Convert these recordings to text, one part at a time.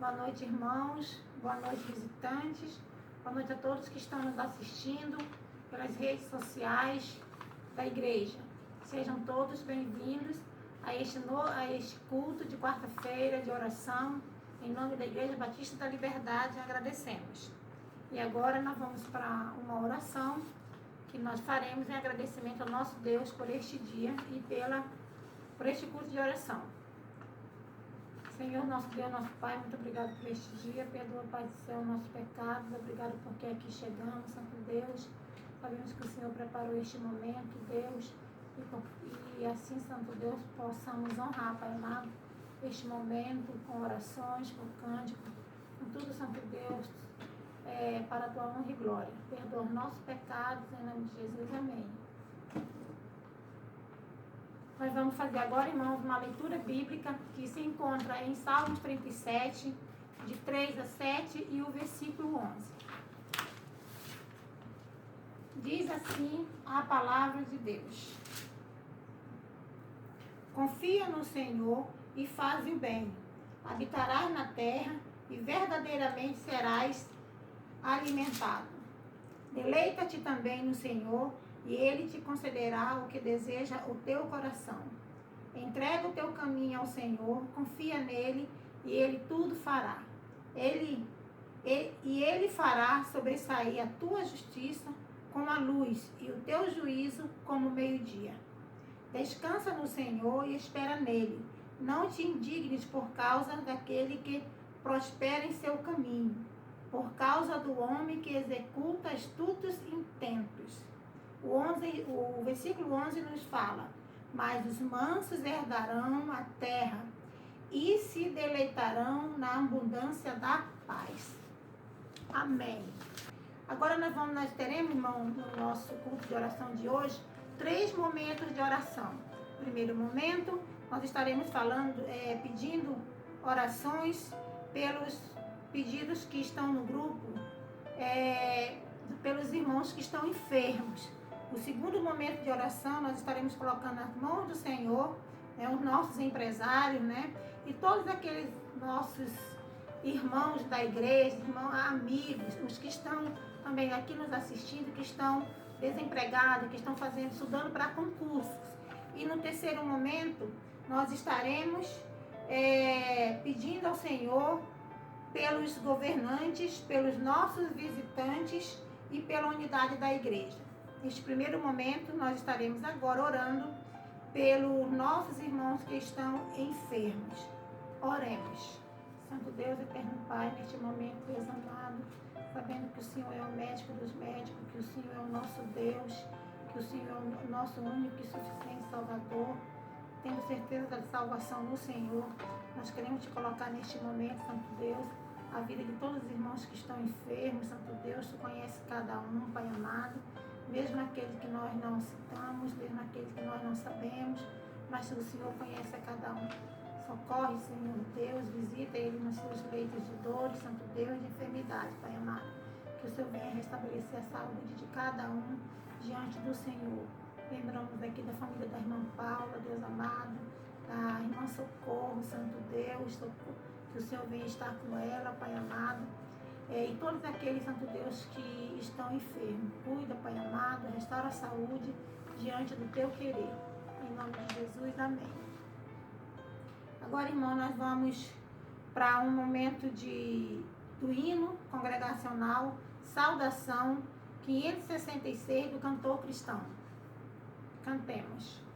Boa noite, irmãos. Boa noite, visitantes. Boa noite a todos que estão nos assistindo pelas redes sociais da igreja. Sejam todos bem-vindos a este culto de quarta-feira de oração. Em nome da Igreja Batista da Liberdade, agradecemos. E agora nós vamos para uma oração que nós faremos em agradecimento ao nosso Deus por este dia e por este culto de oração. Senhor, nosso Deus, nosso Pai, muito obrigado por este dia. Perdoa, Pai do céu, nossos pecados. Obrigado porque aqui chegamos, Santo Deus. Sabemos que o Senhor preparou este momento, Deus. E assim, Santo Deus, possamos honrar, Pai amado, este momento com orações, com cântico, com tudo, Santo Deus, para a tua honra e glória. Perdoa os nossos pecados, em nome de Jesus. Amém. Nós vamos fazer agora, irmãos, uma leitura bíblica que se encontra em Salmos 37, de 3 a 7 e o versículo 11. Diz assim a palavra de Deus: confia no Senhor e faz o bem, habitarás na terra e verdadeiramente serás alimentado. Deleita-te também no Senhor e Ele te concederá o que deseja o teu coração. Entrega o teu caminho ao Senhor, confia nele e Ele tudo fará. Ele fará sobressair a tua justiça como a luz e o teu juízo como o meio-dia. Descansa no Senhor e espera nele. Não te indignes por causa daquele que prospera em seu caminho, por causa do homem que executa astutos intentos. O versículo 11 nos fala: mas os mansos herdarão a terra e se deleitarão na abundância da paz. Amém. Agora nós teremos, irmão, no nosso culto de oração de hoje, 3 momentos de oração. Primeiro momento, nós estaremos pedindo orações pelos pedidos que estão no grupo, pelos irmãos que estão enfermos. O segundo momento de oração, nós estaremos colocando nas mãos do Senhor, os nossos empresários, e todos aqueles nossos irmãos da igreja, amigos, os que estão também aqui nos assistindo, que estão desempregados, que estão estudando para concursos. E no terceiro momento, nós estaremos pedindo ao Senhor pelos governantes, pelos nossos visitantes e pela unidade da igreja. Neste primeiro momento, nós estaremos agora orando pelos nossos irmãos que estão enfermos. Oremos. Santo Deus, eterno Pai, neste momento, Deus amado, sabendo que o Senhor é o médico dos médicos, que o Senhor é o nosso Deus, que o Senhor é o nosso único e suficiente Salvador. Tendo certeza da salvação no Senhor, nós queremos te colocar neste momento, Santo Deus, a vida de todos os irmãos que estão enfermos. Santo Deus, tu conhece cada um, Pai amado, mesmo aqueles que nós não citamos, mesmo aqueles que nós não sabemos, mas o Senhor conhece a cada um. Socorre, Senhor Deus, visita ele nos seus leitos de dor, Santo Deus, de enfermidade, Pai amado. Que o Senhor venha restabelecer a saúde de cada um diante do Senhor. Lembramos aqui da família da irmã Paula, Deus amado, da irmã Socorro, Santo Deus, que o Senhor venha estar com ela, Pai amado. E todos aqueles, Santo Deus, que estão enfermos. Cuida, Pai amado, restaura a saúde diante do teu querer. Em nome de Jesus, amém. Agora, irmão, nós vamos para um momento do hino congregacional, saudação 566 do cantor cristão. Cantemos.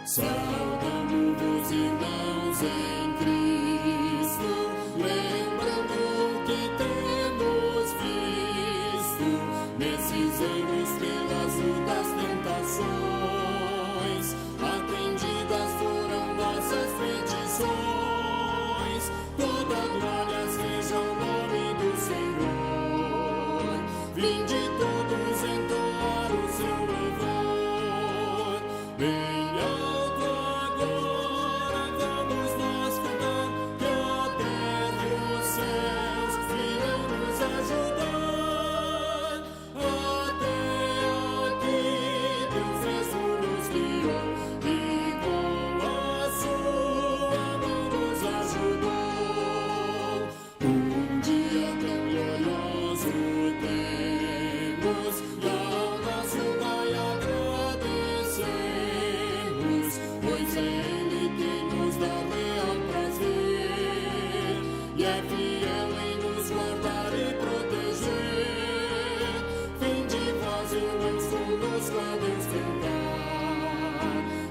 Saudamos, irmãos em Cristo, lembrando que temos visto nesses anos pelas lutas, tentações, atendidas foram nossas petições. Toda glória seja o nome do Senhor. Vinde todos entoar o seu louvor. é fiel em nos guardar e proteger. Vinde vós, irmãos, conosco a desfrutar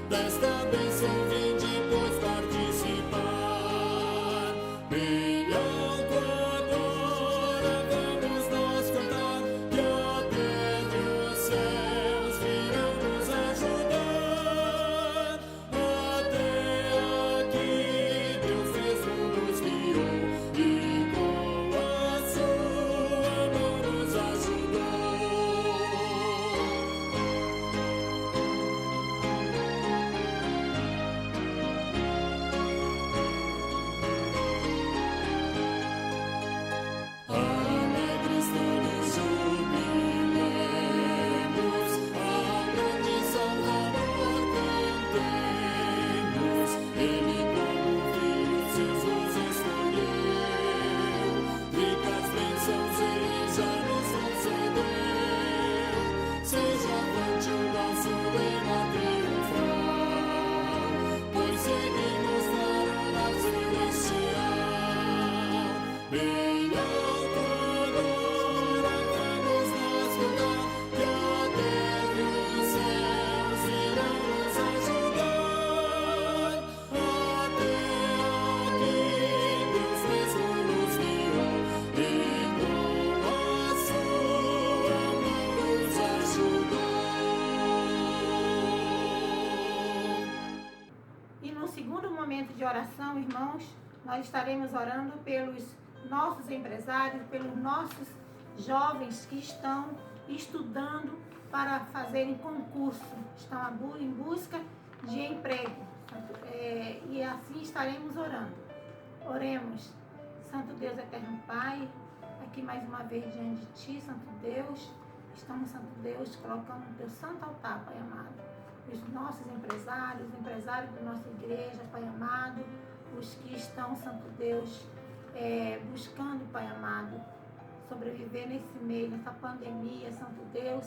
desta bênção, vinde, pois, participar. Bem alto agora vamos nós cantar, que a terra e os céus virão nos ajudar. Até aqui Deus mesmo nos guiou e com a sua mão nos ajudou. Alegres todos jubilemos, a grande Salvador cantemos. Ele como filhos Jesus escolheu, ricas bênçãos ele já nos concedeu. Seja avante o nosso lema triunfal, pois seguimos na aurora celestial. Bem alto agora vamos nós cantar, que a terra e os céus irão nos ajudar. Até aqui Deus mesmo nos guiou e com a sua mão nos ajudou. E no segundo momento de oração, irmãos, nós estaremos orando pelos nossos empresários, pelos nossos jovens que estão estudando para fazerem concurso, estão em busca de emprego. E assim estaremos orando. Oremos. Santo Deus, eterno Pai, aqui mais uma vez diante de Ti, Santo Deus, estamos, Santo Deus, colocando no Teu santo altar, Pai amado, os nossos empresários, os empresários da nossa igreja, Pai amado, os que estão, Santo Deus, buscando, Pai amado, sobreviver nesse meio, nessa pandemia, Santo Deus,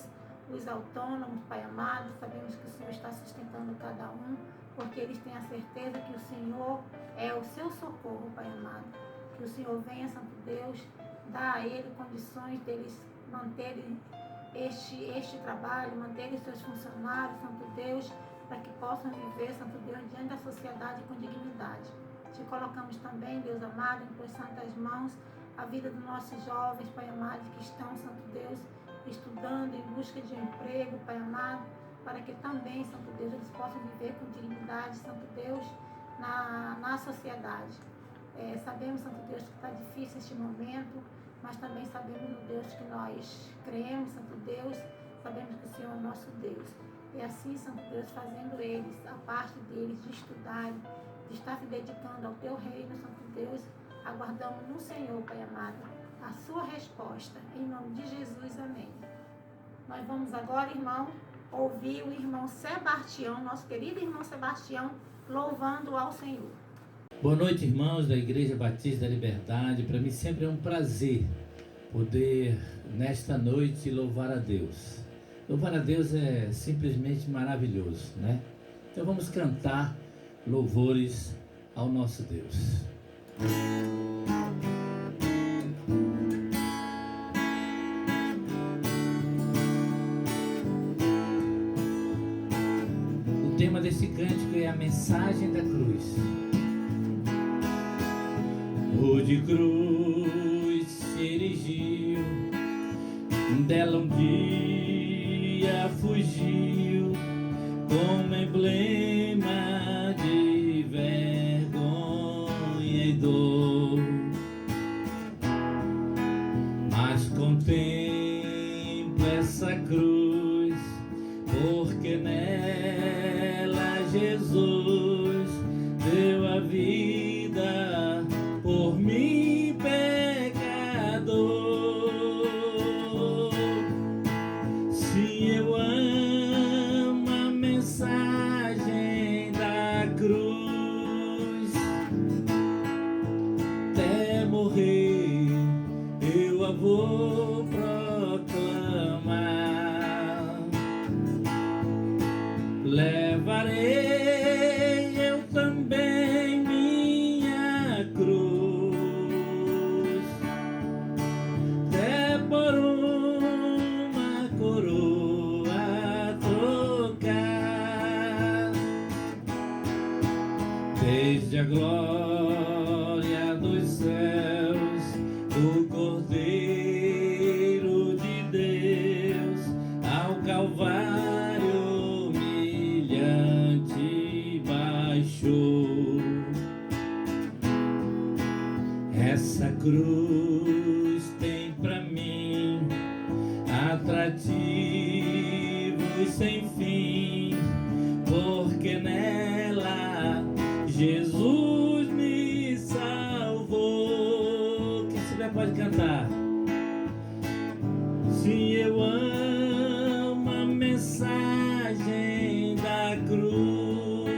os autônomos, Pai amado, sabemos que o Senhor está sustentando cada um, porque eles têm a certeza que o Senhor é o seu socorro, Pai amado. Que o Senhor venha, Santo Deus, dar a ele condições deles manterem este trabalho, manterem seus funcionários, Santo Deus, para que possam viver, Santo Deus, diante da sociedade com dignidade. Te colocamos também, Deus amado, em tuas santas mãos, a vida dos nossos jovens, Pai amado, que estão, Santo Deus, estudando em busca de emprego, Pai amado, para que também, Santo Deus, eles possam viver com dignidade, Santo Deus, na sociedade. Sabemos, Santo Deus, que está difícil este momento, mas também sabemos, meu Deus, que nós cremos, Santo Deus, sabemos que o Senhor é nosso Deus. E assim, Santo Deus, fazendo eles, a parte deles de estudarem, de estar se dedicando ao Teu reino, Santo Deus, aguardamos no Senhor, Pai amado, a sua resposta. Em nome de Jesus, amém. Nós vamos agora, irmão, ouvir o irmão Sebastião, nosso querido irmão Sebastião, louvando ao Senhor. Boa noite, irmãos da Igreja Batista da Liberdade. Para mim sempre é um prazer poder, nesta noite, louvar a Deus. Louvar a Deus é simplesmente maravilhoso, né? Então vamos cantar louvores ao nosso Deus. O tema desse cântico é a mensagem da cruz. O de cruz se erigiu, dela um dia fugiu, como emblema de vergonha e dor. Mas contempla essa cruz, porque nela Jesus deu a vida por mim, pecador. Se eu amo a mensagem da cruz, até morrer eu a vou proclamar. Levarei eu também minha cruz Essa cruz tem pra mim atrativos sem fim, porque nela Jesus me salvou. Quem souber pode cantar. Se eu amo a mensagem da cruz,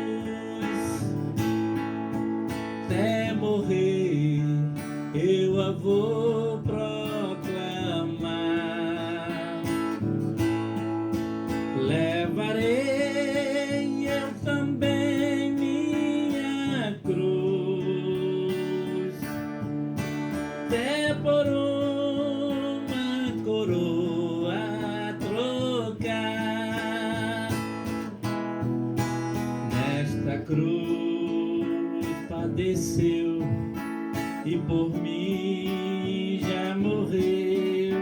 até morrer eu a vou proclamar. Levarei eu também minha cruz, até por uma coroa trocar. Nesta cruz padeceu e por mim já morreu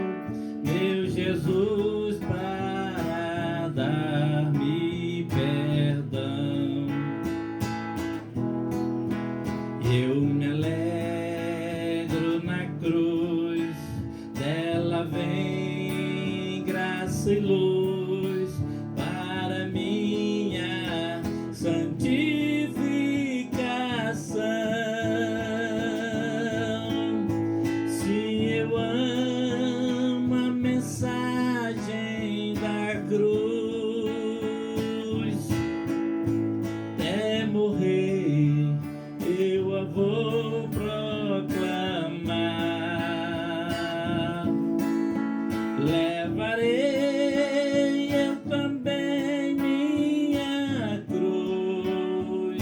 meu Jesus para dar-me perdão. Eu me alegro na cruz, dela vem graça e luz para minha santificação. Se eu amo a mensagem da cruz, até morrer eu a vou proclamar. Levarei eu também minha cruz,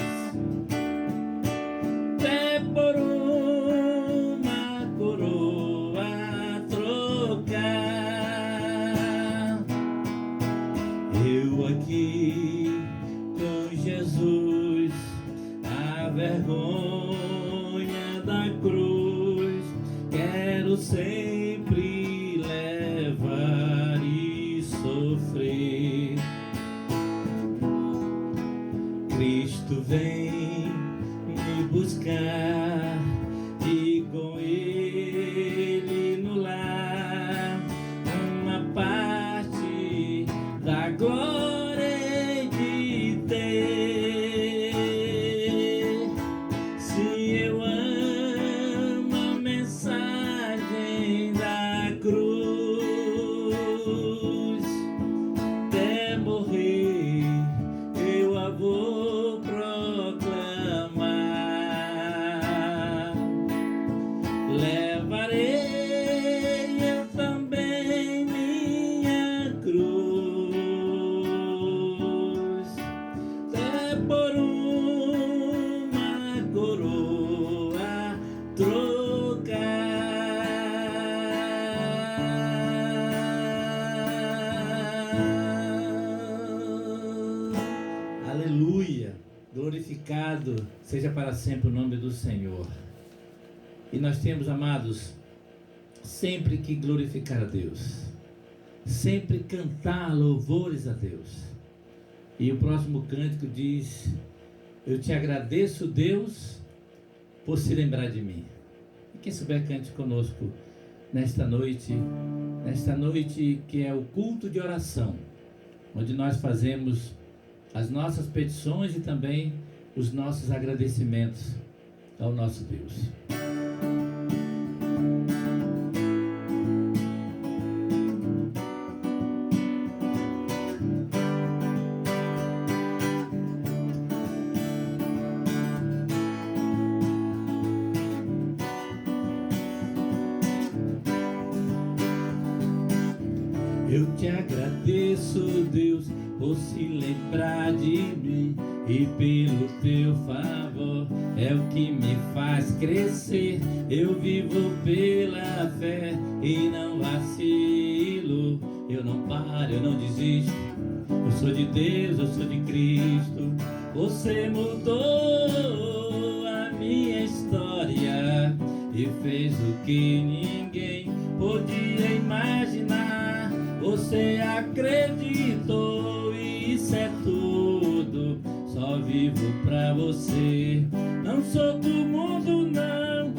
até por uma coroa trocar. Eu aqui com Jesus, a vergonha da cruz quero sempre levar e sofrer. Cristo vem me buscar e com Ele no lar uma parte da glória hei de ter. Se eu amo a mensagem da cruz, até morrer eu a vou proclamar. Levarei eu também minha cruz, até por uma coroa trocar. Aleluia! Glorificado seja para sempre o nome do Senhor. E nós temos, amados, sempre que glorificar a Deus, sempre cantar louvores a Deus. E o próximo cântico diz: eu te agradeço, Deus, por se lembrar de mim. E quem souber, cante conosco nesta noite que é o culto de oração, onde nós fazemos as nossas petições e também os nossos agradecimentos ao nosso Deus. Eu te agradeço, Deus, por se lembrar de mim, e pelo teu favor é o que me faz crescer. Eu vivo pela fé e não vacilo, eu não paro, eu não desisto. Eu sou de Deus, eu sou de Cristo. Você mudou a minha história e fez o que ninguém podia imaginar. Você acreditou e isso é tudo, só vivo pra você. Não sou do mundo não,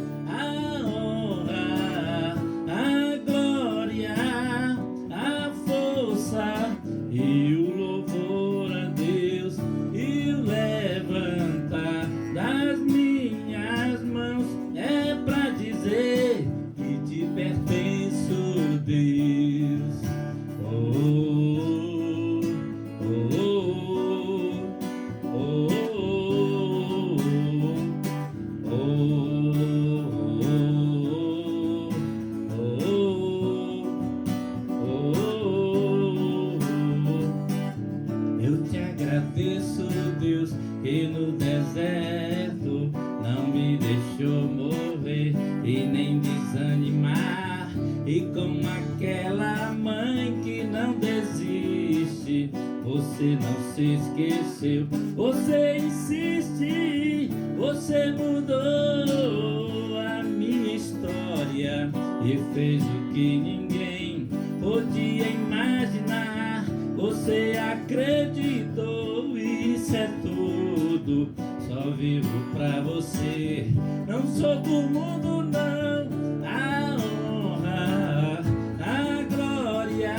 e nem desanimar. E como aquela mãe que não desiste, você não se esqueceu, você insiste, você mudou a minha história e fez o que ninguém podia imaginar. Você acreditou, isso é tudo, só vivo pra você. Não sou do mundo não, a honra, a glória,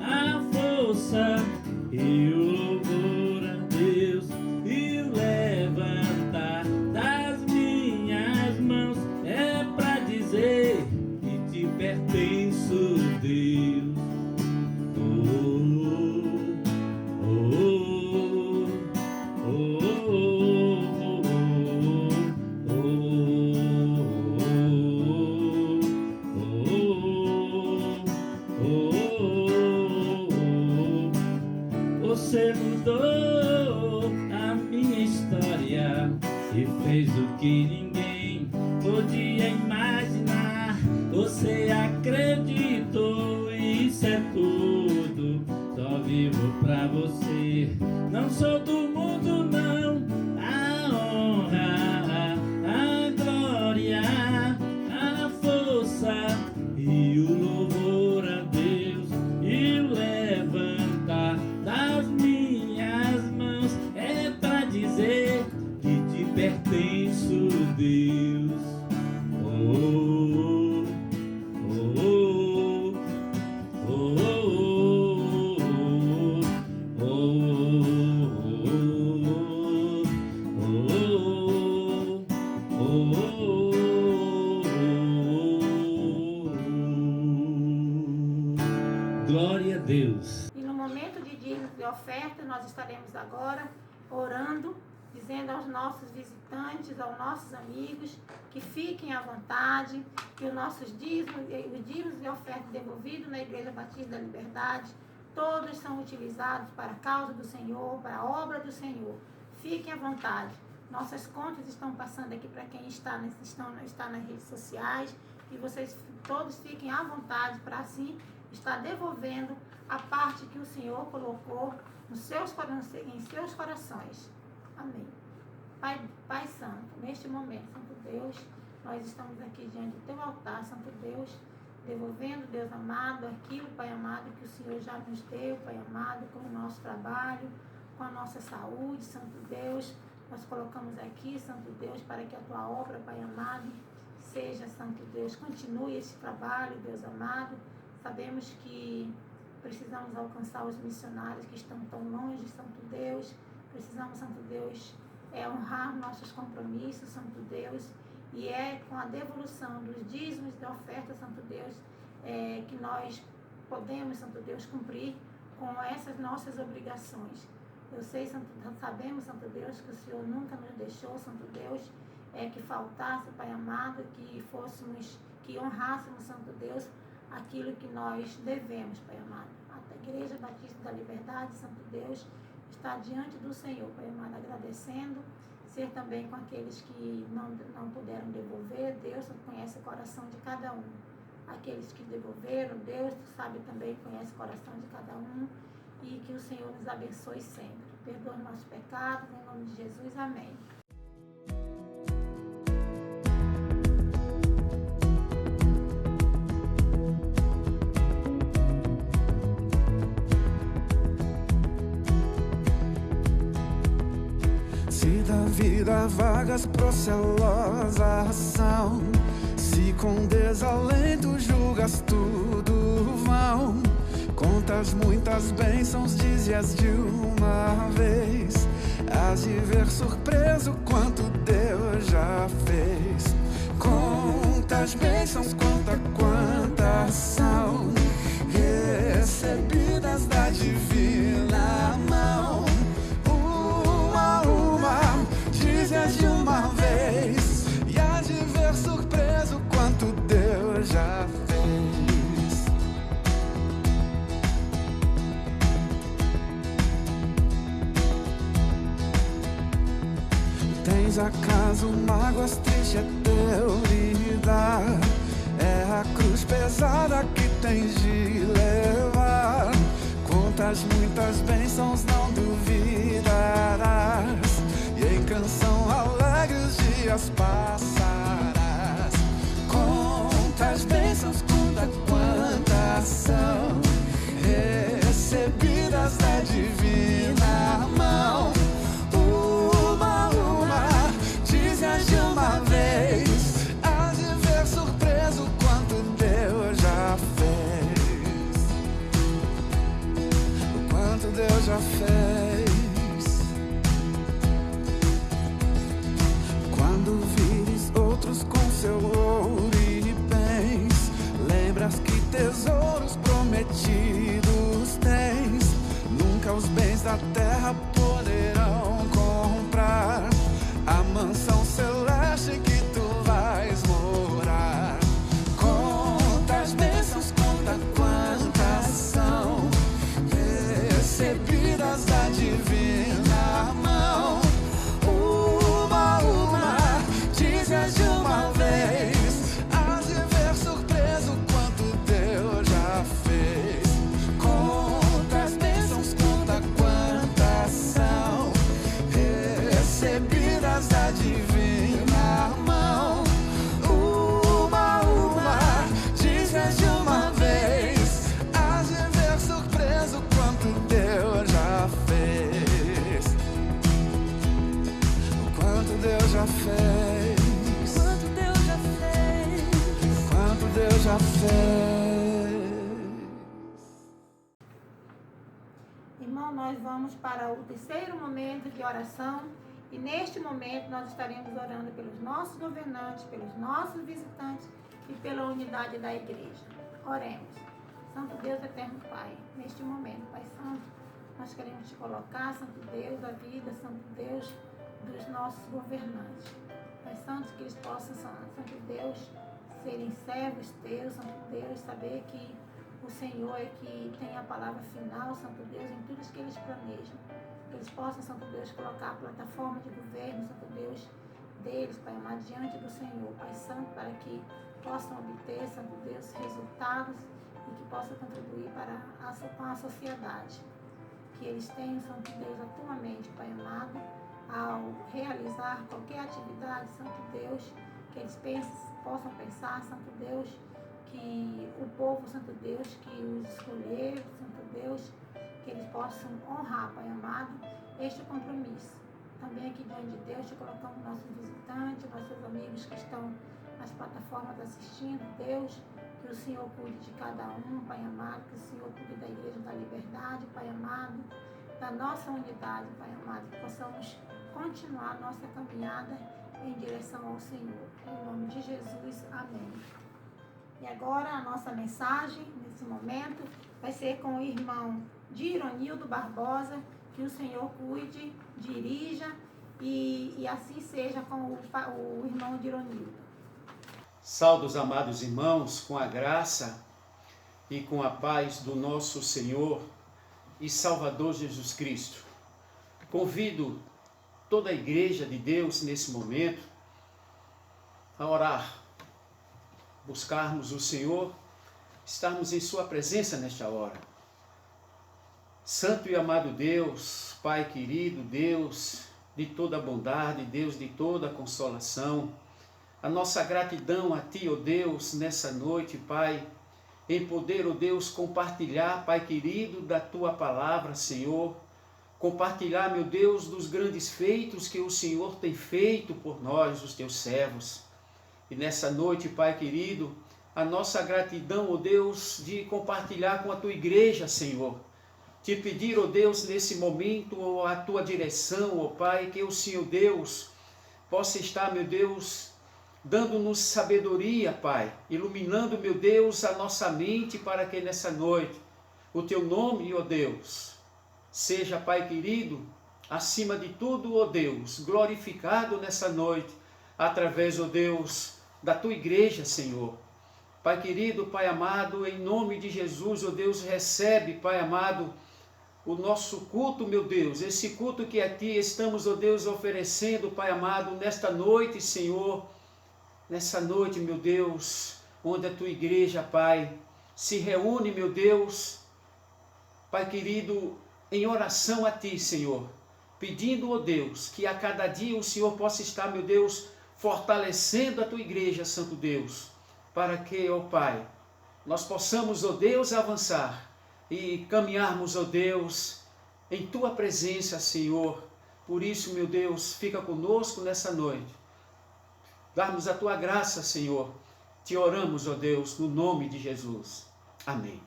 a força e o louvor a Deus e o levantar das minhas mãos é pra dizer que te pertenço, Deus. Você mudou a minha história e fez o que ninguém podia imaginar. Você acreditou, isso é tudo, só vivo pra você. Não sou do mundo não, a honra, a glória, a força e o louvor a Deus e o levantar das minhas mãos é pra dizer que te pertenço, Deus. Oh, oh, oh, oh, oh, oh. Glória a Deus. E no momento de dízimos e oferta, nós estaremos agora orando, dizendo aos nossos visitantes, aos nossos amigos, que fiquem à vontade, que os nossos dízimos e oferta devolvidos na Igreja Batista da Liberdade, todos são utilizados para a causa do Senhor, para a obra do Senhor. Fiquem à vontade. Nossas contas estão passando aqui para quem está nas redes sociais, e vocês todos fiquem à vontade para assim estar devolvendo a parte que o Senhor colocou em seus corações. Amém. Pai Santo, neste momento, Santo Deus, nós estamos aqui diante do teu altar, Santo Deus, devolvendo, Deus amado, aquilo, Pai amado, que o Senhor já nos deu, Pai amado, com o nosso trabalho, com a nossa saúde, Santo Deus. Nós colocamos aqui, Santo Deus, para que a tua obra, Pai amado, seja, Santo Deus, continue esse trabalho, Deus amado. Sabemos que precisamos alcançar os missionários que estão tão longe, Santo Deus. Precisamos, Santo Deus, honrar nossos compromissos, Santo Deus. E é com a devolução dos dízimos e da oferta, Santo Deus, que nós podemos, Santo Deus, cumprir com essas nossas obrigações. Eu sei, sabemos, Santo Deus, que o Senhor nunca nos deixou, Santo Deus, que faltasse, Pai amado, que honrássemos, Santo Deus, aquilo que nós devemos, Pai amado. A Igreja Batista da Liberdade, Santo Deus, está diante do Senhor, Pai amado, agradecendo, ser também com aqueles que não puderam devolver. Deus conhece o coração de cada um. Aqueles que devolveram, Deus sabe também, conhece o coração de cada um, e que o Senhor nos abençoe sempre. Perdoa nossos pecados, em nome de Jesus, amém. Se da vida vagas procelosa ação, se com desalento julgas tudo vão, contas muitas bênçãos, dize-as de uma vez, hás de ver surpreso quanto Deus já fez. Contas bênçãos, conta quantas são recebidas da divina mão. Dize-as de uma vez, e há de ver surpreso quanto Deus já fez. Tens acaso mágoas, triste é teu lidar? pesada que tens de levar. Quantas muitas bênçãos não duvidarás, e em canção alegre os dias passarás. Quantas bênçãos, quantas são recebidas da divina mão. Uma, dize-as de uma vez, há de ver surpreso quanto Deus já fez. O quanto Deus já fez. Quando vires outros com seu ouro e bens, lembras que tesouros prometidos tens. Nunca os bens da terra poderão comprar a mansão celeste que tu vais morar. Quantas bênçãos, quantas são recebidas da divina mão. Uma, dize-as de uma vez, há de ver surpreso quanto Deus já fez. Quantas bênçãos, quantas são recebidas da divina mão. Uma, dize-as de uma vez, há de ver surpreso quanto Deus já fez. O quanto Deus já fez. Quanto Deus já fez. Quanto Deus já fez. Irmão, nós vamos para o terceiro momento de oração. E neste momento nós estaremos orando pelos nossos governantes, pelos nossos visitantes e pela unidade da igreja. Oremos. Santo Deus, eterno Pai, neste momento, Pai Santo, nós queremos te colocar, Santo Deus, a vida, Santo Deus, dos nossos governantes. Pai Santo, que eles possam, Santo Deus, serem servos teus, Santo Deus, saber que o Senhor é que tem a palavra final, Santo Deus, em tudo que eles planejam. Que eles possam, Santo Deus, colocar a plataforma de governo, Santo Deus, deles, Pai amado, diante do Senhor, Pai Santo, para que possam obter, Santo Deus, resultados e que possam contribuir com a sociedade. Que eles tenham, Santo Deus, a tua mente, Pai amado, ao realizar qualquer atividade, Santo Deus, que eles possam pensar, Santo Deus, que o povo, Santo Deus, que os escolheram, Santo Deus, que eles possam honrar, Pai amado, este compromisso. Também aqui diante de Deus, te colocamos nossos visitantes, nossos amigos que estão nas plataformas assistindo, Deus, que o Senhor cuide de cada um, Pai amado, que o Senhor cuide da Igreja da Liberdade, Pai amado, da nossa unidade, Pai amado, que possamos continuar nossa caminhada em direção ao Senhor. Em nome de Jesus, amém. E agora a nossa mensagem, nesse momento, vai ser com o irmão Dironildo Barbosa, que o Senhor cuide, dirija e assim seja com o irmão Dironildo. Saudos, amados irmãos, com a graça e com a paz do nosso Senhor e Salvador Jesus Cristo. Convido toda a Igreja de Deus nesse momento a orar, buscarmos o Senhor, estarmos em sua presença nesta hora. Santo e amado Deus, Pai querido, Deus de toda bondade, Deus de toda consolação, a nossa gratidão a Ti, ó Deus, nessa noite, Pai, em poder, ó Deus, compartilhar, Pai querido, da Tua palavra, Senhor, compartilhar, meu Deus, dos grandes feitos que o Senhor tem feito por nós, os Teus servos. E nessa noite, Pai querido, a nossa gratidão, ó Deus, de compartilhar com a Tua igreja, Senhor. Te pedir, ó Deus, nesse momento, a Tua direção, ó Pai, que o Senhor Deus possa estar, meu Deus, dando-nos sabedoria, Pai, iluminando, meu Deus, a nossa mente para que nessa noite o Teu nome, ó Deus, seja, Pai querido, acima de tudo, ó Deus, glorificado nessa noite, através, ó Deus, da Tua igreja, Senhor. Pai querido, Pai amado, em nome de Jesus, ó Deus, recebe, Pai amado, o nosso culto, meu Deus, esse culto que a Ti estamos, ó Deus, oferecendo, Pai amado, nesta noite, Senhor, nessa noite, meu Deus, onde a tua igreja, Pai, se reúne, meu Deus, Pai querido, em oração a Ti, Senhor, pedindo, ó Deus, que a cada dia o Senhor possa estar, meu Deus, fortalecendo a Tua igreja, Santo Deus, para que, ó Pai, nós possamos, ó Deus, avançar e caminharmos, ó Deus, em Tua presença, Senhor. Por isso, meu Deus, fica conosco nessa noite. Dá-nos a Tua graça, Senhor. Te oramos, ó Deus, no nome de Jesus. Amém.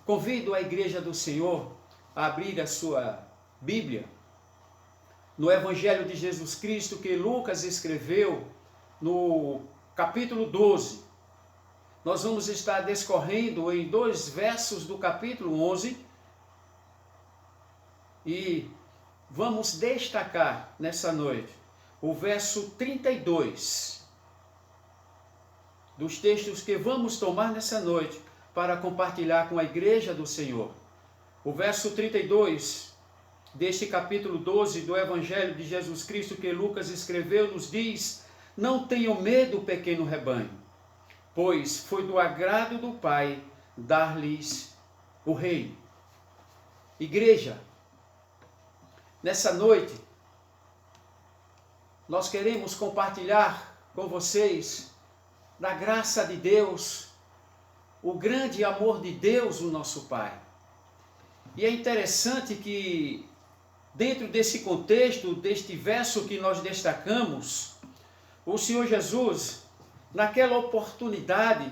Convido a igreja do Senhor a abrir a sua Bíblia no Evangelho de Jesus Cristo que Lucas escreveu no capítulo 12. Nós vamos estar discorrendo em 2 versos do capítulo 11 e vamos destacar nessa noite o verso 32 dos textos que vamos tomar nessa noite para compartilhar com a igreja do Senhor. O verso 32 deste capítulo 12 do Evangelho de Jesus Cristo que Lucas escreveu nos diz: não tenham medo, pequeno rebanho, pois foi do agrado do Pai dar-lhes o reino. Igreja, nessa noite, nós queremos compartilhar com vocês, da graça de Deus, o grande amor de Deus, o nosso Pai. E é interessante que, dentro desse contexto, deste verso que nós destacamos, o Senhor Jesus, naquela oportunidade,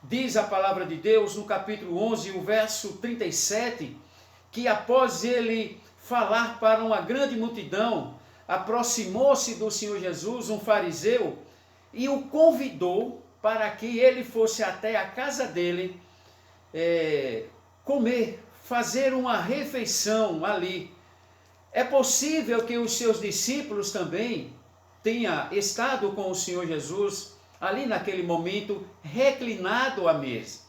diz a palavra de Deus no capítulo 11, o verso 37, que após ele falar para uma grande multidão, aproximou-se do Senhor Jesus um fariseu e o convidou para que ele fosse até a casa dele comer, fazer uma refeição ali. É possível que os seus discípulos também tenham estado com o Senhor Jesus ali naquele momento, reclinado à mesa.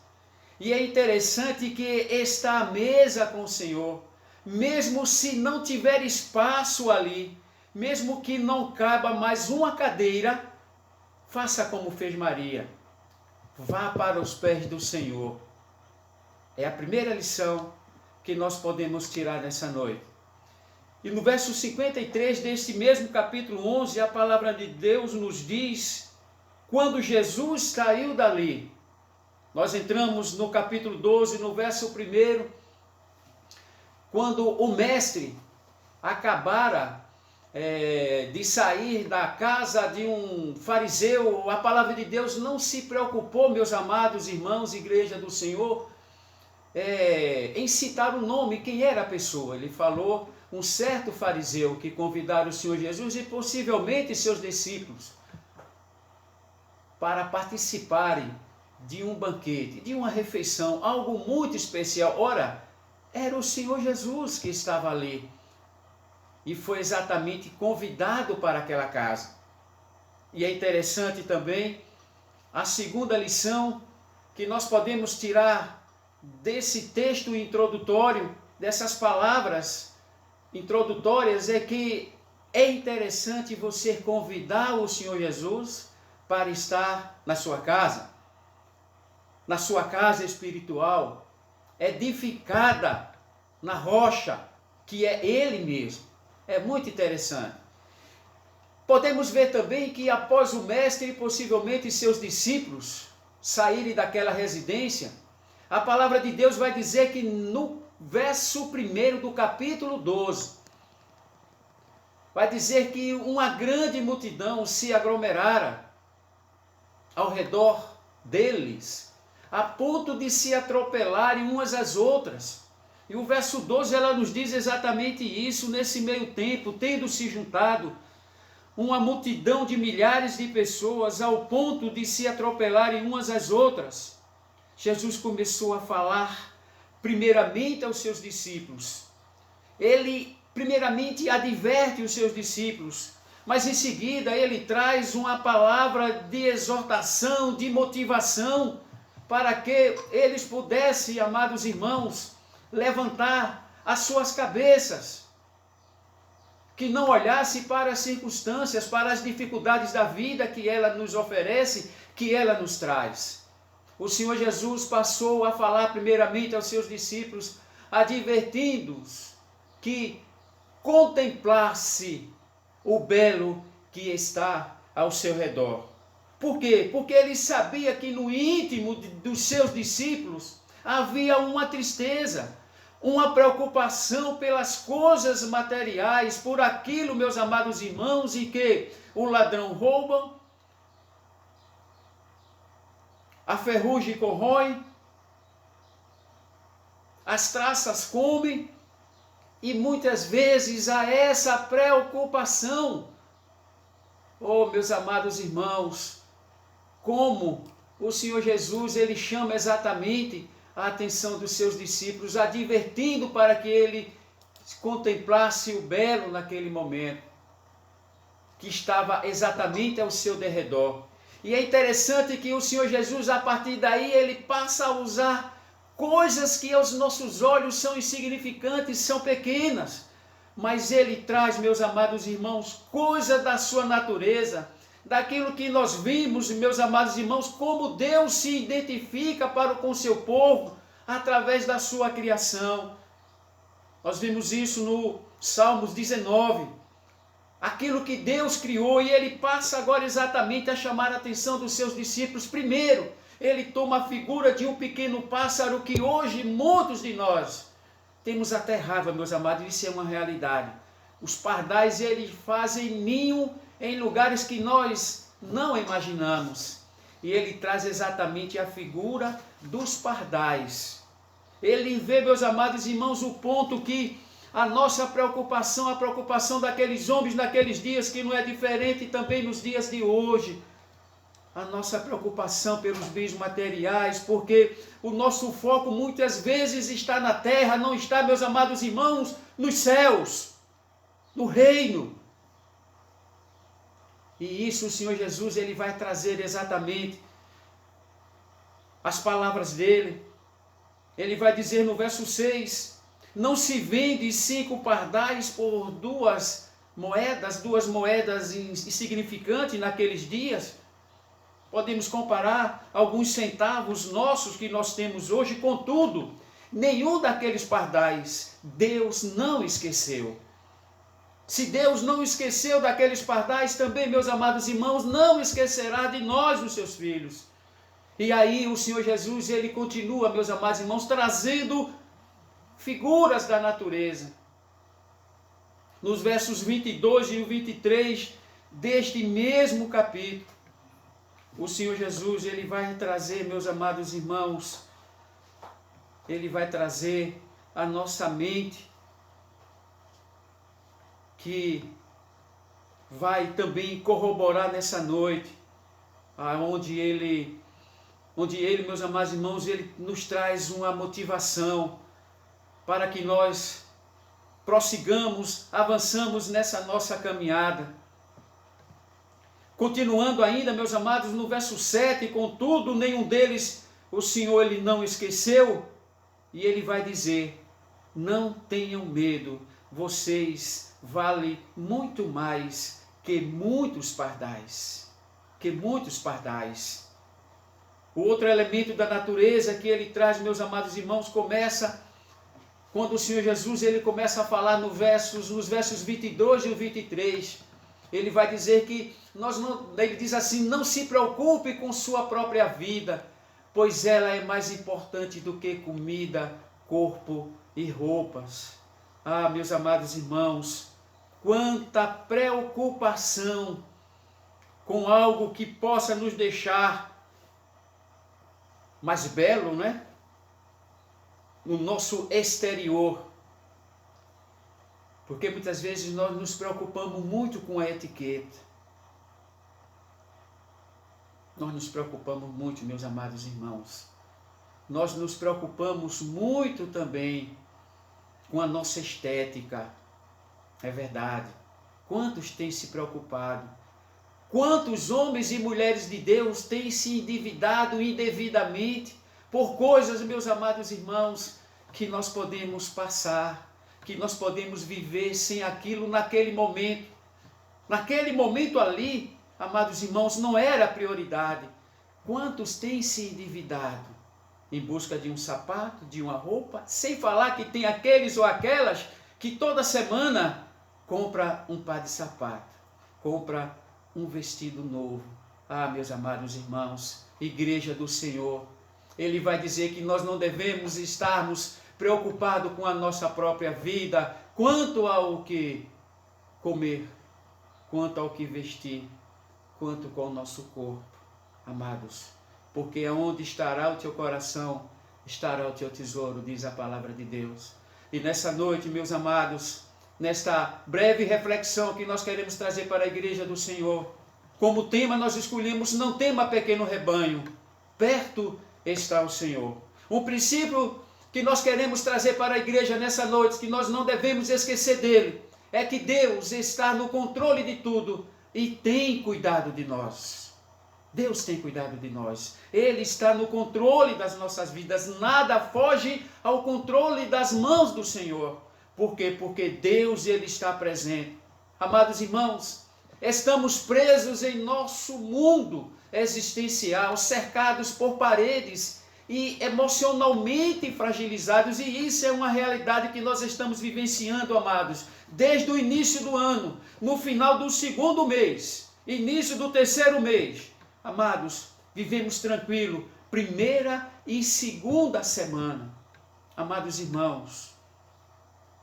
E é interessante que está à mesa com o Senhor, mesmo se não tiver espaço ali, mesmo que não caiba mais uma cadeira, faça como fez Maria. Vá para os pés do Senhor. É a primeira lição que nós podemos tirar nessa noite. E no verso 53 deste mesmo capítulo 11, a palavra de Deus nos diz: quando Jesus saiu dali, nós entramos no capítulo 12, no verso 1, quando o mestre acabara de sair da casa de um fariseu, a palavra de Deus não se preocupou, meus amados irmãos, igreja do Senhor, em citar o nome, quem era a pessoa. Ele falou um certo fariseu que convidaram o Senhor Jesus e possivelmente seus discípulos para participarem de um banquete, de uma refeição, algo muito especial. Ora, era o Senhor Jesus que estava ali e foi exatamente convidado para aquela casa. E é interessante também a segunda lição que nós podemos tirar desse texto introdutório, dessas palavras introdutórias, é que é interessante você convidar o Senhor Jesus para estar na sua casa espiritual, edificada na rocha, que é Ele mesmo. É muito interessante. Podemos ver também que após o mestre e possivelmente seus discípulos saírem daquela residência, a palavra de Deus vai dizer que no verso 1 do capítulo 12, vai dizer que uma grande multidão se aglomerara ao redor deles, a ponto de se atropelarem umas às outras. E o verso 12, ela nos diz exatamente isso. Nesse meio tempo, tendo se juntado uma multidão de milhares de pessoas, ao ponto de se atropelarem umas às outras, Jesus começou a falar primeiramente aos seus discípulos. Ele primeiramente adverte os seus discípulos, mas em seguida ele traz uma palavra de exortação, de motivação, para que eles pudessem, amados irmãos, levantar as suas cabeças. que não olhasse para as circunstâncias, para as dificuldades da vida que ela nos oferece, que ela nos traz. O Senhor Jesus passou a falar primeiramente aos seus discípulos, advertindo-os que contemplasse o belo que está ao seu redor. Por quê? Porque ele sabia que no íntimo dos seus discípulos havia uma tristeza, uma preocupação pelas coisas materiais, por aquilo, meus amados irmãos, em que o ladrão rouba, a ferrugem corrói, as traças comem, e muitas vezes há essa preocupação. Oh, meus amados irmãos, como o Senhor Jesus, ele chama exatamente a atenção dos seus discípulos, advertindo para que ele contemplasse o belo naquele momento, que estava exatamente ao seu derredor. E é interessante que o Senhor Jesus, a partir daí, ele passa a usar coisas que aos nossos olhos são insignificantes, são pequenas, mas ele traz, meus amados irmãos, coisas da sua natureza, daquilo que nós vimos, meus amados irmãos, como Deus se identifica com o seu povo através da sua criação. Nós vimos isso no Salmos 19, aquilo que Deus criou, e ele passa agora exatamente a chamar a atenção dos seus discípulos. Primeiro, ele toma a figura de um pequeno pássaro que hoje muitos de nós temos até raiva, meus amados, isso é uma realidade. Os pardais, eles fazem ninho em lugares que nós não imaginamos. E ele traz exatamente a figura dos pardais. Ele vê, meus amados irmãos, o ponto que a nossa preocupação, a preocupação daqueles homens naqueles dias, que não é diferente também nos dias de hoje. A nossa preocupação pelos bens materiais, porque o nosso foco muitas vezes está na terra, não está, meus amados irmãos, nos céus, no reino. E isso o Senhor Jesus, ele vai trazer exatamente as palavras dele. Ele vai dizer no verso 6, não se vende 5 pardais por 2 moedas insignificantes naqueles dias. Podemos comparar alguns centavos nossos que nós temos hoje, contudo, nenhum daqueles pardais Deus não esqueceu. Se Deus não esqueceu daqueles pardais, também, meus amados irmãos, não esquecerá de nós, os seus filhos. E aí o Senhor Jesus, ele continua, meus amados irmãos, trazendo figuras da natureza. Nos versos 22 e 23 deste mesmo capítulo, o Senhor Jesus, ele vai trazer, meus amados irmãos, ele vai trazer à nossa mente, que vai também corroborar nessa noite, onde ele, meus amados irmãos, ele nos traz uma motivação para que nós prossigamos, avançamos nessa nossa caminhada. Continuando ainda, meus amados, no verso 7, contudo, nenhum deles o Senhor ele não esqueceu, e ele vai dizer, não tenham medo, vocês valem muito mais que muitos pardais. Que muitos pardais. O outro elemento da natureza que ele traz, meus amados irmãos, começa quando o Senhor Jesus ele começa a falar nos versos 22 e 23. Ele vai dizer que ele diz assim, não se preocupe com sua própria vida, pois ela é mais importante do que comida, corpo e roupas. Ah, meus amados irmãos, quanta preocupação com algo que possa nos deixar mais belo, né? No nosso exterior. Porque muitas vezes nós nos preocupamos muito com a etiqueta. Nós nos preocupamos muito, meus amados irmãos. Nós nos preocupamos muito também com a nossa estética. É verdade. Quantos têm se preocupado? Quantos homens e mulheres de Deus têm se endividado indevidamente por coisas, meus amados irmãos, que nós podemos passar, que nós podemos viver sem aquilo naquele momento. Naquele momento ali, amados irmãos, não era a prioridade. Quantos têm se endividado em busca de um sapato, de uma roupa, sem falar que tem aqueles ou aquelas que toda semana compra um par de sapato, compra um vestido novo. Ah, meus amados irmãos, igreja do Senhor, Ele vai dizer que nós não devemos estarmos preocupados com a nossa própria vida, quanto ao que comer, quanto ao que vestir, quanto com o nosso corpo, amados. Porque onde estará o teu coração, estará o teu tesouro, diz a palavra de Deus. E nessa noite, meus amados, nesta breve reflexão que nós queremos trazer para a igreja do Senhor, como tema nós escolhemos, não tema pequeno rebanho, perto está o Senhor. Um princípio que nós queremos trazer para a igreja nessa noite, que nós não devemos esquecer dele, é que Deus está no controle de tudo e tem cuidado de nós. Deus tem cuidado de nós. Ele está no controle das nossas vidas. Nada foge ao controle das mãos do Senhor. Por quê? Porque Deus, Ele está presente. Amados irmãos, estamos presos em nosso mundo existencial, cercados por paredes e emocionalmente fragilizados, e isso é uma realidade que nós estamos vivenciando, amados, desde o início do ano, no final do segundo mês, início do terceiro mês. Amados, vivemos tranquilo, primeira e segunda semana. Amados irmãos,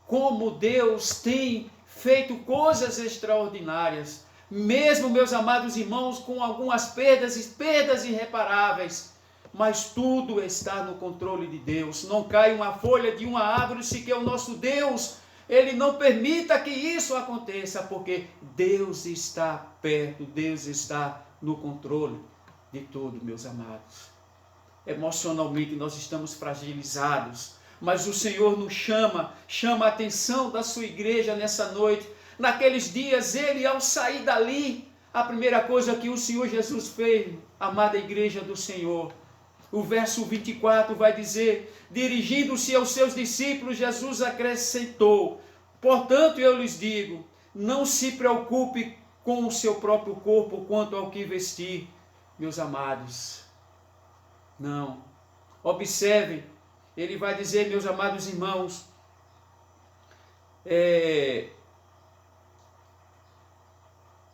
como Deus tem feito coisas extraordinárias, mesmo, meus amados irmãos, com algumas perdas irreparáveis, mas tudo está no controle de Deus. Não cai uma folha de uma árvore se que o nosso Deus, Ele não permita que isso aconteça, porque Deus está perto, Deus está no controle de tudo, meus amados. Emocionalmente nós estamos fragilizados, mas o Senhor nos chama a atenção da sua igreja nessa noite. Naqueles dias, Ele, ao sair dali, a primeira coisa que o Senhor Jesus fez, amada igreja do Senhor, o verso 24 vai dizer, dirigindo-se aos seus discípulos, Jesus acrescentou, portanto eu lhes digo, não se preocupe com o seu próprio corpo quanto ao que vestir, meus amados. Não. Observem, ele vai dizer, meus amados irmãos,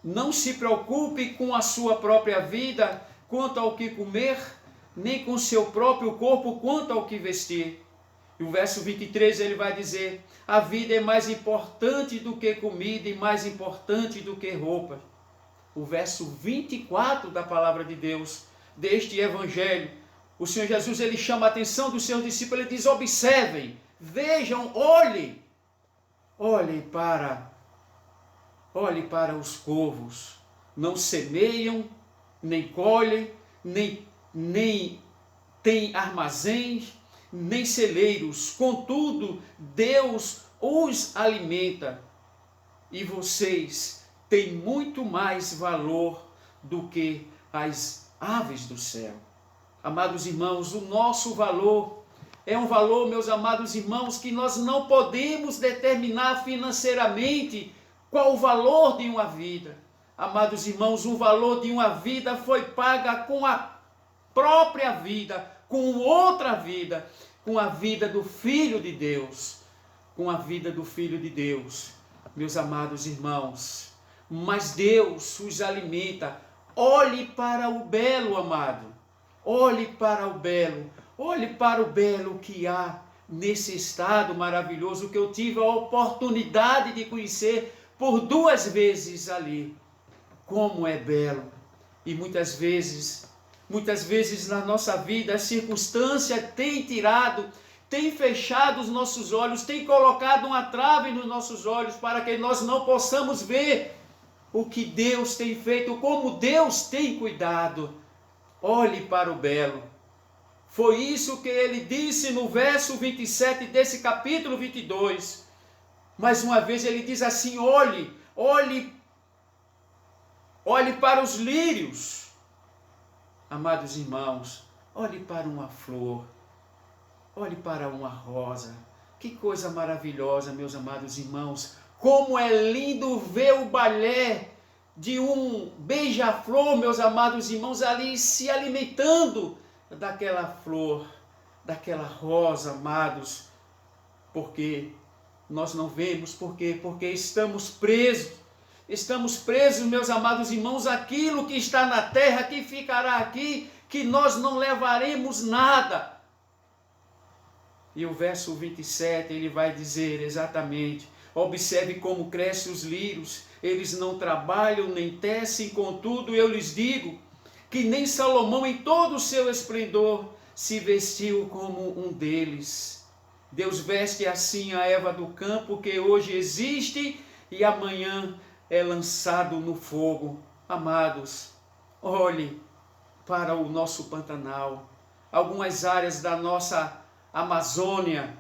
não se preocupe com a sua própria vida quanto ao que comer, nem com o seu próprio corpo quanto ao que vestir. E o verso 23 ele vai dizer, a vida é mais importante do que comida e mais importante do que roupa. O verso 24 da palavra de Deus, deste evangelho, o Senhor Jesus ele chama a atenção dos seus discípulos, ele diz, observem, vejam, olhem para os corvos, não semeiam, nem colhem, nem têm armazéns, nem celeiros, contudo, Deus os alimenta, e vocês têm muito mais valor do que as aves do céu. Amados irmãos, o nosso valor é um valor, meus amados irmãos, que nós não podemos determinar financeiramente qual o valor de uma vida. Amados irmãos, o valor de uma vida foi paga com a própria vida, com outra vida, com a vida do Filho de Deus, com a vida do Filho de Deus, meus amados irmãos. Mas Deus os alimenta. Olhe para o belo, amado. Olhe para o belo que há nesse estado maravilhoso que eu tive a oportunidade de conhecer por 2 vezes ali. Como é belo. E muitas vezes na nossa vida a circunstância tem fechado os nossos olhos, tem colocado uma trave nos nossos olhos para que nós não possamos ver o que Deus tem feito, como Deus tem cuidado. Olhe para o belo. Foi isso que ele disse no verso 27 desse capítulo 22. Mais uma vez ele diz assim, olhe para os lírios. Amados irmãos, olhe para uma flor, olhe para uma rosa, Que coisa maravilhosa, meus amados irmãos. Como é lindo ver o balé de um beija-flor, meus amados irmãos, ali se alimentando daquela flor, daquela rosa, amados. Porque nós não vemos, por quê? Porque estamos presos. Estamos presos, meus amados irmãos, aquilo que está na terra, que ficará aqui, que nós não levaremos nada. E o verso 27, ele vai dizer exatamente: observe como crescem os lírios, eles não trabalham nem tecem, contudo eu lhes digo, que nem Salomão em todo o seu esplendor se vestiu como um deles. Deus veste assim a erva do campo, que hoje existe e amanhã é lançado no fogo. Amados, olhe para o nosso Pantanal, algumas áreas da nossa Amazônia,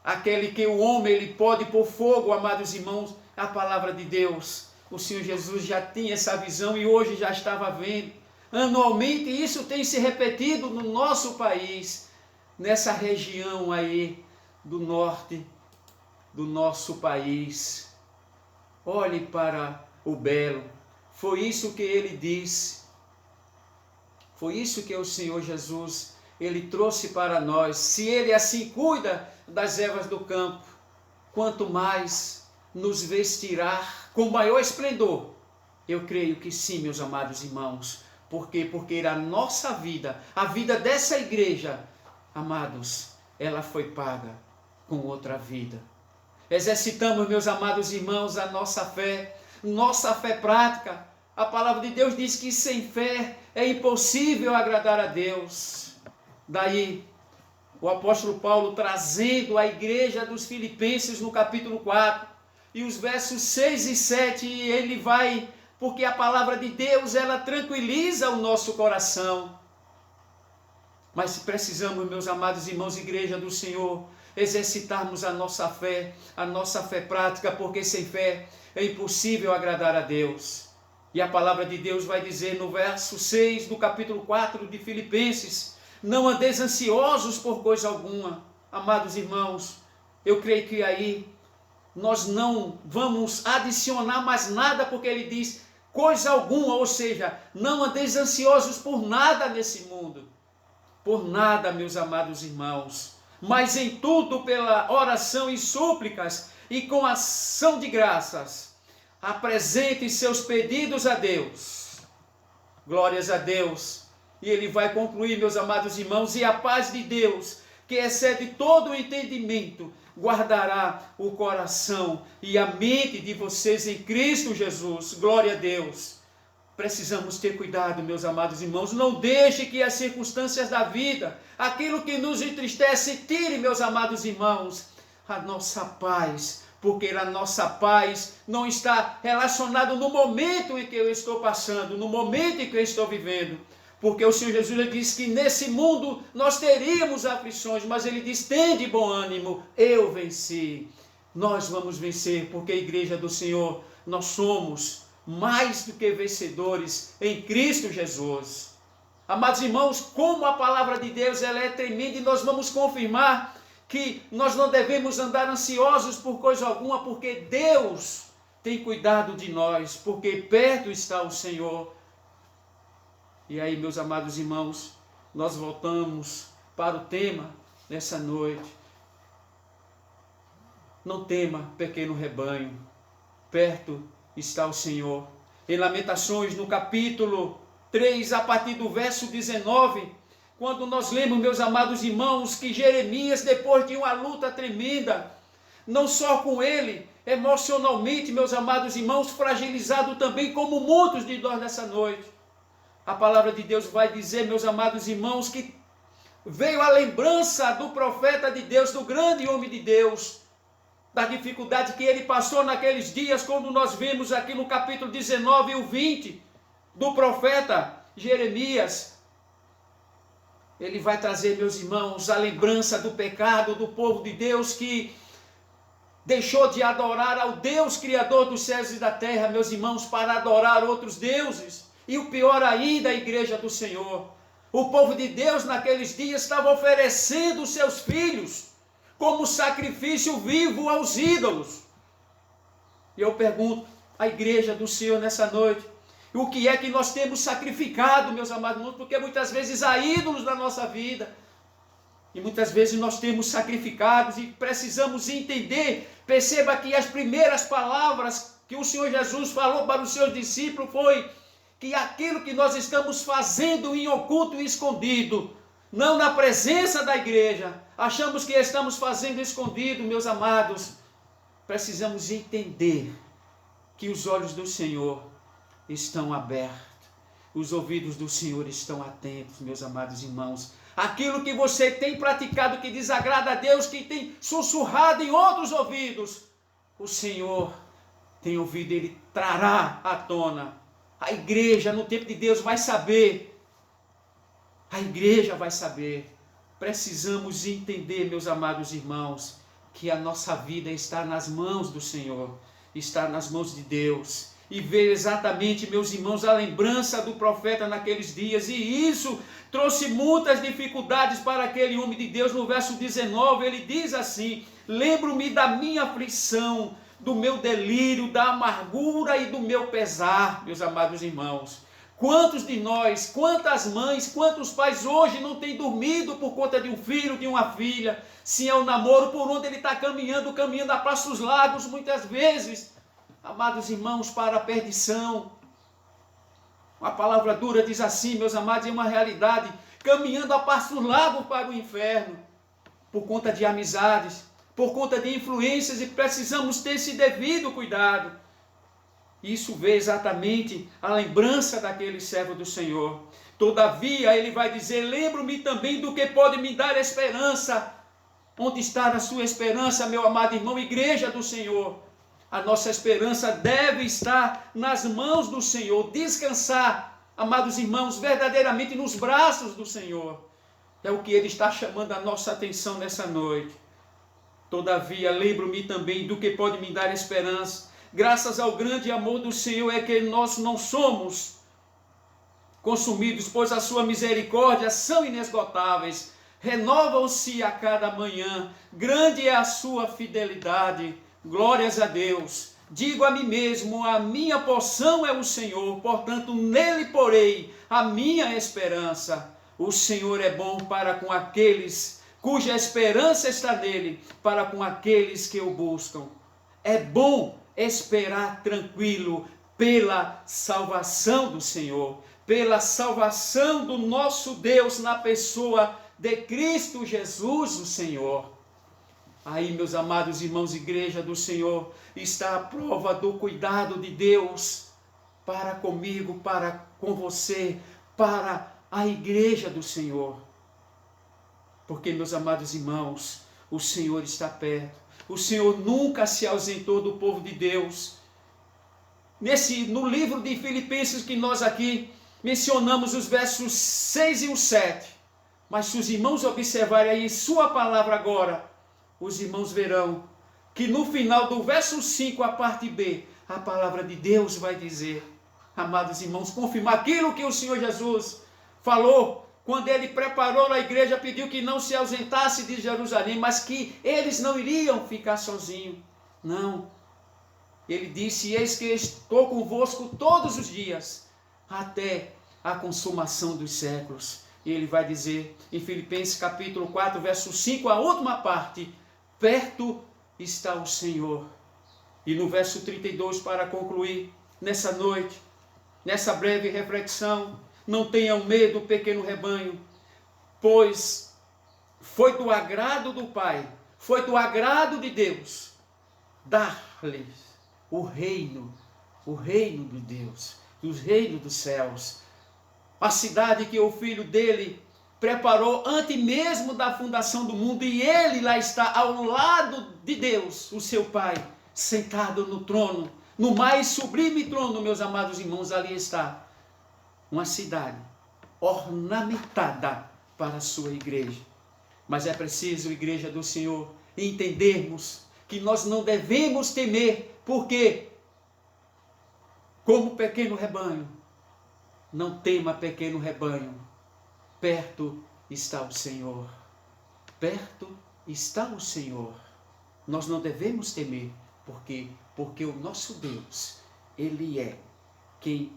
aquele que o homem ele pode pôr fogo, amados irmãos, a palavra de Deus. O Senhor Jesus já tinha essa visão e hoje já estava vendo. Anualmente isso tem se repetido no nosso país, nessa região aí do norte do nosso país. Olhe para o belo. Foi isso que ele disse. Foi isso que o Senhor Jesus, ele trouxe para nós. Se ele assim cuida das ervas do campo, quanto mais nos vestirá com maior esplendor. Eu creio que sim, meus amados irmãos. Por quê? Porque a nossa vida, a vida dessa igreja, amados, ela foi paga com outra vida. Exercitamos, meus amados irmãos, a nossa fé prática. A palavra de Deus diz que sem fé é impossível agradar a Deus. Daí, o apóstolo Paulo trazendo a igreja dos Filipenses no capítulo 4, e os versos 6 e 7, ele vai, porque a palavra de Deus, ela tranquiliza o nosso coração. Mas precisamos, meus amados irmãos, igreja do Senhor, exercitarmos a nossa fé prática, porque sem fé é impossível agradar a Deus. E a palavra de Deus vai dizer no verso 6 do capítulo 4 de Filipenses: não andeis ansiosos por coisa alguma. Amados irmãos, eu creio que aí nós não vamos adicionar mais nada, porque ele diz coisa alguma, ou seja, não andeis ansiosos por nada nesse mundo. Por nada, meus amados irmãos, mas em tudo pela oração e súplicas e com ação de graças, apresente seus pedidos a Deus. Glórias a Deus. E ele vai concluir, meus amados irmãos: e a paz de Deus, que excede todo o entendimento, guardará o coração e a mente de vocês em Cristo Jesus. Glória a Deus. Precisamos ter cuidado, meus amados irmãos. Não deixe que as circunstâncias da vida, aquilo que nos entristece, tire, meus amados irmãos, a nossa paz. Porque a nossa paz não está relacionada no momento em que eu estou passando, no momento em que eu estou vivendo. Porque o Senhor Jesus disse que nesse mundo nós teríamos aflições, mas ele diz: tende bom ânimo, eu venci. Nós vamos vencer, porque a igreja do Senhor, nós somos mais do que vencedores em Cristo Jesus. Amados irmãos, como a palavra de Deus ela é tremenda, e nós vamos confirmar que nós não devemos andar ansiosos por coisa alguma, porque Deus tem cuidado de nós, porque perto está o Senhor. E aí, meus amados irmãos, nós voltamos para o tema nessa noite. Não tema, pequeno rebanho, perto está o Senhor. Em Lamentações, no capítulo 3, a partir do verso 19, quando nós lemos, meus amados irmãos, que Jeremias, depois de uma luta tremenda, não só com ele, emocionalmente, meus amados irmãos, fragilizado também, como muitos de nós nessa noite, a palavra de Deus vai dizer, meus amados irmãos, que veio a lembrança do profeta de Deus, do grande homem de Deus, da dificuldade que ele passou naqueles dias, quando nós vemos aqui no capítulo 19 e o 20, do profeta Jeremias. Ele vai trazer, meus irmãos, a lembrança do pecado do povo de Deus, que deixou de adorar ao Deus Criador dos céus e da terra, meus irmãos, para adorar outros deuses. E o pior ainda, a igreja do Senhor. O povo de Deus naqueles dias estava oferecendo os seus filhos como sacrifício vivo aos ídolos. E eu pergunto à igreja do Senhor nessa noite, o que é que nós temos sacrificado, meus amados irmãos? Porque muitas vezes há ídolos na nossa vida. E muitas vezes nós temos sacrificados e precisamos entender. Perceba que as primeiras palavras que o Senhor Jesus falou para os seus discípulos foi que aquilo que nós estamos fazendo em oculto e escondido, não na presença da igreja, achamos que estamos fazendo escondido, meus amados. Precisamos entender que os olhos do Senhor estão abertos, os ouvidos do Senhor estão atentos, meus amados irmãos. Aquilo que você tem praticado que desagrada a Deus, que tem sussurrado em outros ouvidos, o Senhor tem ouvido, Ele trará à tona. A igreja no tempo de Deus vai saber. A igreja vai saber. Precisamos entender, meus amados irmãos, que a nossa vida está nas mãos do Senhor, está nas mãos de Deus. E ver exatamente, meus irmãos, a lembrança do profeta naqueles dias. E isso trouxe muitas dificuldades para aquele homem de Deus. No verso 19, ele diz assim: lembro-me da minha aflição, do meu delírio, da amargura e do meu pesar, meus amados irmãos. Quantos de nós, quantas mães, quantos pais hoje não têm dormido por conta de um filho, de uma filha? Se é um namoro, por onde ele está caminhando a passos largos, muitas vezes, amados irmãos, para a perdição. Uma palavra dura diz assim, meus amados, é uma realidade, caminhando a passos largos para o inferno, por conta de amizades, por conta de influências, e precisamos ter esse devido cuidado. Isso vê exatamente a lembrança daquele servo do Senhor. Todavia, ele vai dizer, lembro-me também do que pode me dar esperança. Onde está a sua esperança, meu amado irmão, igreja do Senhor? A nossa esperança deve estar nas mãos do Senhor, descansar, amados irmãos, verdadeiramente nos braços do Senhor. É o que Ele está chamando a nossa atenção nessa noite. Todavia, lembro-me também do que pode me dar esperança. Graças ao grande amor do Senhor é que nós não somos consumidos, pois a sua misericórdia são inesgotáveis. Renovam-se a cada manhã. Grande é a sua fidelidade. Glórias a Deus. Digo a mim mesmo, a minha porção é o Senhor, portanto nele porei a minha esperança. O Senhor é bom para com aqueles cuja esperança está nele, para com aqueles que o buscam. É bom esperar tranquilo pela salvação do Senhor, pela salvação do nosso Deus na pessoa de Cristo Jesus, o Senhor. Aí, meus amados irmãos, igreja do Senhor, está a prova do cuidado de Deus para comigo, para com você, para a igreja do Senhor. Porque, meus amados irmãos, o Senhor está perto. O Senhor nunca se ausentou do povo de Deus. No livro de Filipenses que nós aqui mencionamos os versos 6 e o 7. Mas se os irmãos observarem aí em sua palavra agora, os irmãos verão que no final do verso 5, a parte B, a palavra de Deus vai dizer, amados irmãos, confirmar aquilo que o Senhor Jesus falou, quando ele preparou a igreja, pediu que não se ausentasse de Jerusalém, mas que eles não iriam ficar sozinhos. Não. Ele disse, eis que estou convosco todos os dias, até a consumação dos séculos. E ele vai dizer em Filipenses capítulo 4, verso 5, a última parte, perto está o Senhor. E no verso 32, para concluir, nessa noite, nessa breve reflexão, não tenham medo, pequeno rebanho, pois foi do agrado do Pai, foi do agrado de Deus, dar-lhes o reino de Deus, o reino dos céus, a cidade que o Filho dele preparou antes mesmo da fundação do mundo, e ele lá está ao lado de Deus, o seu Pai, sentado no trono, no mais sublime trono, meus amados irmãos, ali está uma cidade ornamentada para a sua igreja. Mas é preciso, igreja do Senhor, entendermos que nós não devemos temer, porque, como pequeno rebanho, não tema, pequeno rebanho, perto está o Senhor, perto está o Senhor. Nós não devemos temer, porque o nosso Deus, Ele é quem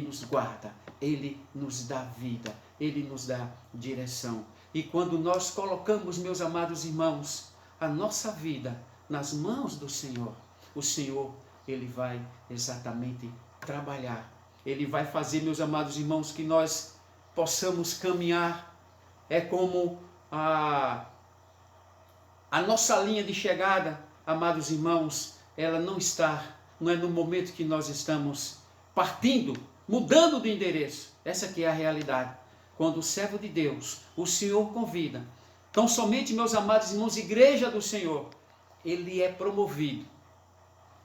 nos guarda, Ele nos dá vida, Ele nos dá direção. E quando nós colocamos, meus amados irmãos, a nossa vida nas mãos do Senhor, o Senhor, Ele vai exatamente trabalhar. Ele vai fazer, meus amados irmãos, que nós possamos caminhar. É como a nossa linha de chegada, amados irmãos, ela não é no momento que nós estamos partindo, mudando de endereço. Essa aqui é a realidade. Quando o servo de Deus, o Senhor convida, tão somente, meus amados irmãos, igreja do Senhor, ele é promovido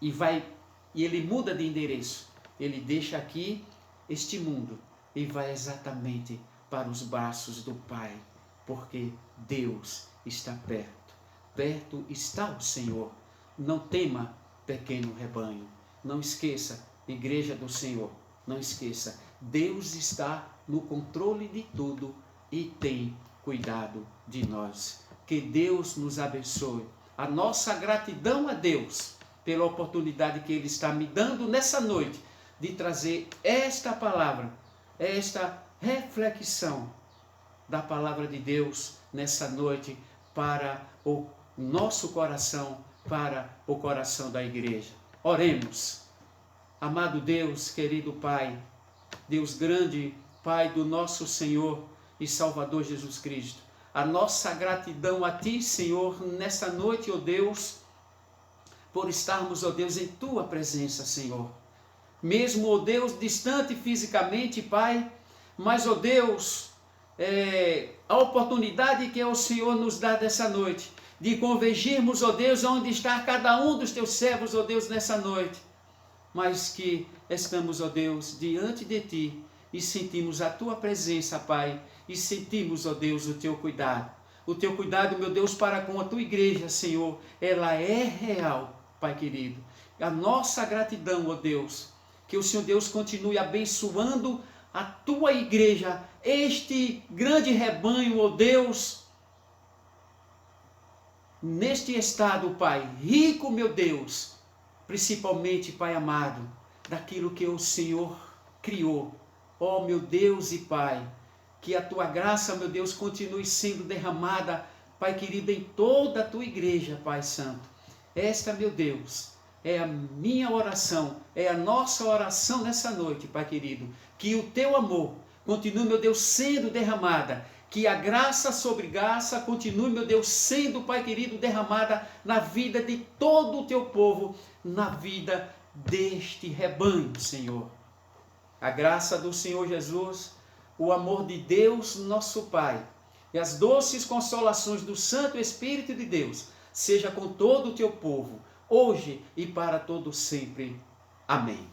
e ele muda de endereço. Ele deixa aqui este mundo e vai exatamente para os braços do Pai, porque Deus está perto. Perto está o Senhor. Não tema, pequeno rebanho. Não esqueça, igreja do Senhor, não esqueça, Deus está no controle de tudo e tem cuidado de nós. Que Deus nos abençoe. A nossa gratidão a Deus pela oportunidade que Ele está me dando nessa noite de trazer esta palavra, esta reflexão da palavra de Deus nessa noite para o nosso coração, para o coração da igreja. Oremos. Amado Deus, querido Pai, Deus grande, Pai do nosso Senhor e Salvador Jesus Cristo, a nossa gratidão a Ti, Senhor, nessa noite, ó Deus, por estarmos, ó Deus, em Tua presença, Senhor. Mesmo, ó Deus, distante fisicamente, Pai, mas, ó Deus, a oportunidade que o Senhor nos dá dessa noite, de convergirmos, ó Deus, onde está cada um dos Teus servos, ó Deus, nessa noite, mas que estamos, ó Deus, diante de Ti e sentimos a Tua presença, Pai, e sentimos, ó Deus, o Teu cuidado. O Teu cuidado, meu Deus, para com a Tua igreja, Senhor, ela é real, Pai querido. A nossa gratidão, ó Deus, que o Senhor Deus continue abençoando a Tua igreja, este grande rebanho, ó Deus, neste estado, Pai, rico, meu Deus, principalmente, Pai amado, daquilo que o Senhor criou. Ó meu Deus e Pai, que a Tua graça, meu Deus, continue sendo derramada, Pai querido, em toda a Tua igreja, Pai Santo. Esta, meu Deus, é a minha oração, é a nossa oração nessa noite, Pai querido. Que o Teu amor continue, meu Deus, sendo derramada. Que a graça sobre graça continue, meu Deus, sendo, Pai querido, derramada na vida de todo o Teu povo, na vida deste rebanho, Senhor. A graça do Senhor Jesus, o amor de Deus, nosso Pai, e as doces consolações do Santo Espírito de Deus, seja com todo o Teu povo, hoje e para todo sempre. Amém.